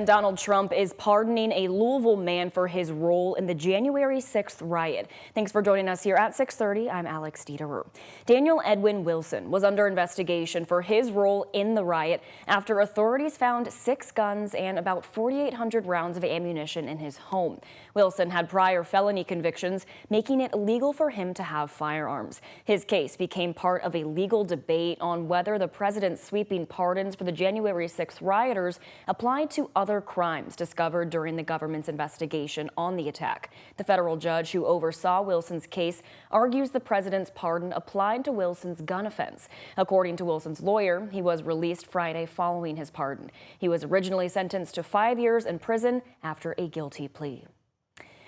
Donald Trump is pardoning a Louisville man for his role in the January 6th riot. Thanks for joining us here at 6:30. I'm Alex Dieterer. Daniel Edwin Wilson was under investigation for his role in the riot after authorities found 6 guns and about 4,800 rounds of ammunition in his home. Wilson had prior felony convictions, making it illegal for him to have firearms. His case became part of a legal debate on whether the president's sweeping pardons for the January 6th rioters applied to other crimes discovered during the government's investigation on the attack. The federal judge who oversaw Wilson's case argues the president's pardon applied to Wilson's gun offense. According to Wilson's lawyer, he was released Friday following his pardon. He was originally sentenced to 5 years in prison after a guilty plea.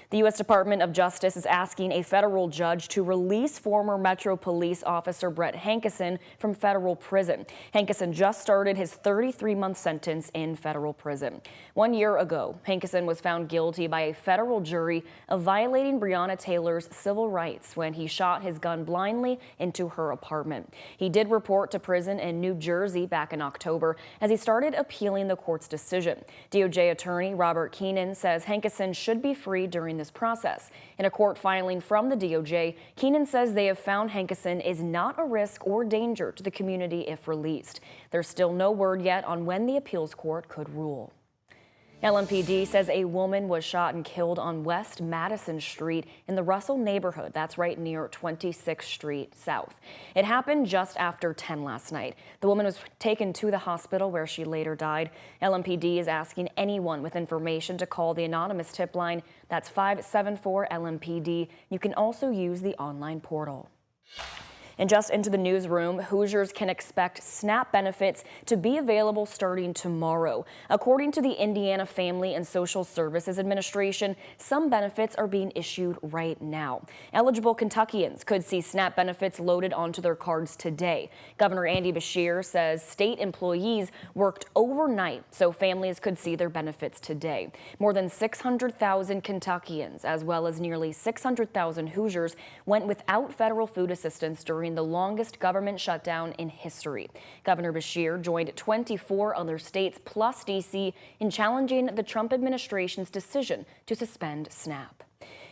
The U.S. Department of Justice is asking a federal judge to release former Metro Police Officer Brett Hankison from federal prison. Hankison just started his 33-month sentence in federal prison. 1 year ago, Hankison was found guilty by a federal jury of violating Breonna Taylor's civil rights when he shot his gun blindly into her apartment. He did report to prison in New Jersey back in October as he started appealing the court's decision. DOJ attorney Robert Keenan says Hankison should be free during this process. In a court filing from the DOJ, Keenan says they have found Hankison is not a risk or danger to the community if released. There's still no word yet on when the appeals court could rule. LMPD says a woman was shot and killed on West Madison Street in the Russell neighborhood. That's right near 26th Street South. It happened just after 10 last night. The woman was taken to the hospital where she later died. LMPD is asking anyone with information to call the anonymous tip line. That's 574-LMPD. You can also use the online portal. And just into the newsroom, Hoosiers can expect SNAP benefits to be available starting tomorrow. According to the Indiana Family and Social Services Administration, some benefits are being issued right now. Eligible Kentuckians could see SNAP benefits loaded onto their cards today. Governor Andy Beshear says state employees worked overnight so families could see their benefits today. More than 600,000 Kentuckians, as well as nearly 600,000 Hoosiers, went without federal food assistance during the longest government shutdown in history. Governor Beshear joined 24 other states plus D.C. in challenging the Trump administration's decision to suspend SNAP.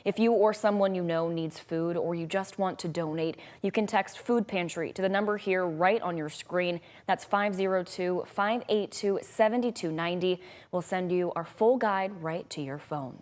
If you or someone you know needs food or you just want to donate, you can text Food Pantry to the number here right on your screen. That's 502-582-7290. We'll send you our full guide right to your phone.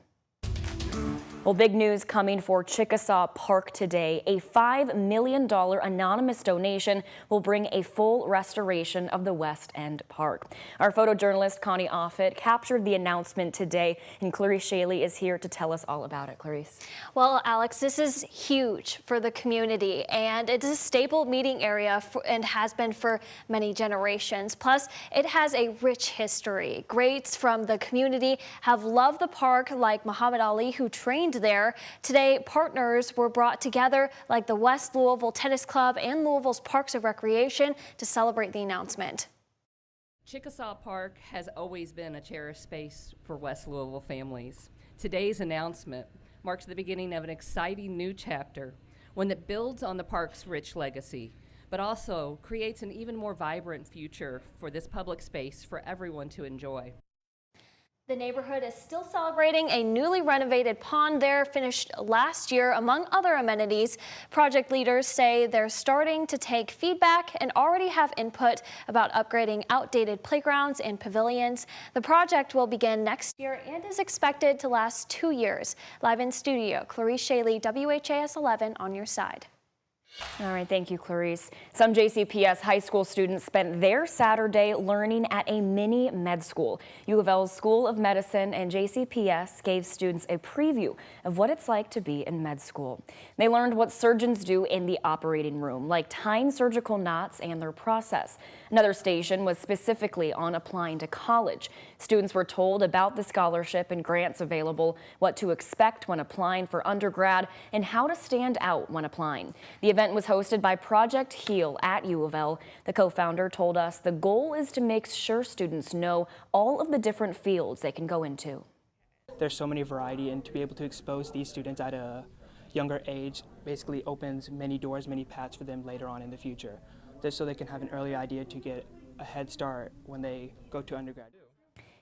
Well, big news coming for Chickasaw Park today. A $5 million anonymous donation will bring a full restoration of the West End Park. Our photojournalist Connie Offit captured the announcement today, and Clarice Shaley is here to tell us all about it. Clarice. Well, Alex, this is huge for the community, and it's a staple meeting area and has been for many generations. Plus, it has a rich history. Greats from the community have loved the park, like Muhammad Ali, who trained there. Today, partners were brought together like the West Louisville Tennis Club and Louisville's Parks and Recreation to celebrate the announcement. Chickasaw Park has always been a cherished space for West Louisville families. Today's announcement marks the beginning of an exciting new chapter, one that builds on the park's rich legacy, but also creates an even more vibrant future for this public space for everyone to enjoy. The neighborhood is still celebrating a newly renovated pond there, finished last year, among other amenities. Project leaders say they're starting to take feedback and already have input about upgrading outdated playgrounds and pavilions. The project will begin next year and is expected to last 2 years. Live in studio, Clarice Shaley, WHAS11 on your side. All right, thank you, Clarice. Some JCPS high school students spent their Saturday learning at a mini med school. U of L's School of Medicine and JCPS gave students a preview of what it's like to be in med school. They learned what surgeons do in the operating room, like tying surgical knots and their process. Another station was specifically on applying to college. Students were told about the scholarship and grants available, what to expect when applying for undergrad, and how to stand out when applying. The event was hosted by Project Heal at U of L. The co-founder told us the goal is to make sure students know all of the different fields they can go into. There's so many variety, and to be able to expose these students at a younger age basically opens many doors, many paths for them later on in the future, just so they can have an early idea to get a head start when they go to undergrad.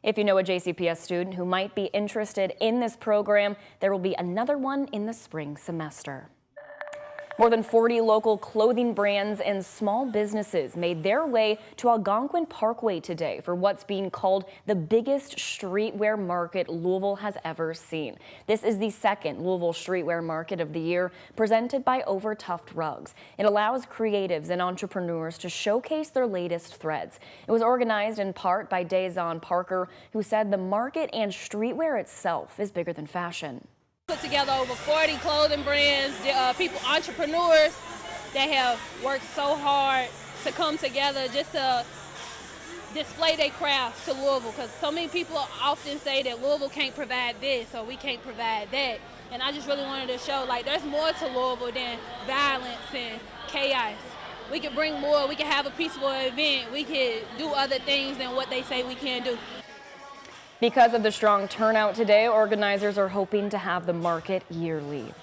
If you know a JCPS student who might be interested in this program, there will be another one in the spring semester. More than 40 local clothing brands and small businesses made their way to Algonquin Parkway today for what's being called the biggest streetwear market Louisville has ever seen. This is the second Louisville Streetwear Market of the year, presented by Overtuffed Rugs. It allows creatives and entrepreneurs to showcase their latest threads. It was organized in part by Dazon Parker, who said the market and streetwear itself is bigger than fashion. Put together over 40 clothing brands, people, entrepreneurs that have worked so hard to come together just to display their craft to Louisville, because so many people often say that Louisville can't provide this or we can't provide that. And I just really wanted to show like there's more to Louisville than violence and chaos. We could bring more, we could have a peaceful event, we could do other things than what they say we can't do. Because of the strong turnout today, organizers are hoping to have the market yearly.